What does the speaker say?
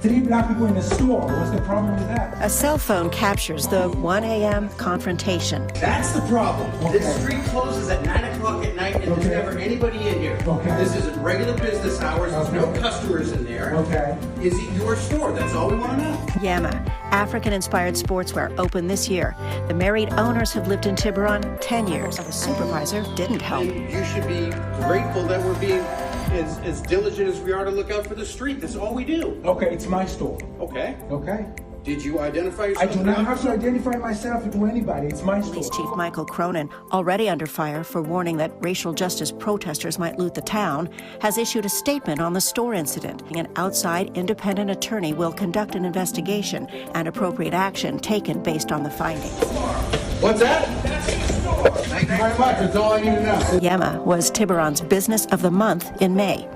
3 black people in a store. What's the problem with that? A cell phone captures the 1 a.m. confrontation. That's the problem. Okay. This street closes at 9 o'clock at night and there's never anybody in here. Okay. This isn't regular business hours. There's no customers in there. Okay. Is it your store? That's all we want to know. Yema, African-inspired sportswear, opened this year. The married owners have lived in Tiburon 10 years. The supervisor didn't help. And you should be grateful that we're being as diligent as we are to look out for the street. That's all we do. Okay, it's my store. Okay. Okay? Did you identify I yourself? do not have to identify myself to anybody. It's my store. Police Chief Michael Cronin, already under fire for warning that racial justice protesters might loot the town, has issued a statement on the store incident. An outside independent attorney will conduct an investigation and appropriate action taken based on the findings. What's that? Thank you very much. That's all I need to know. Yema was Tiburon's Business of the Month in May.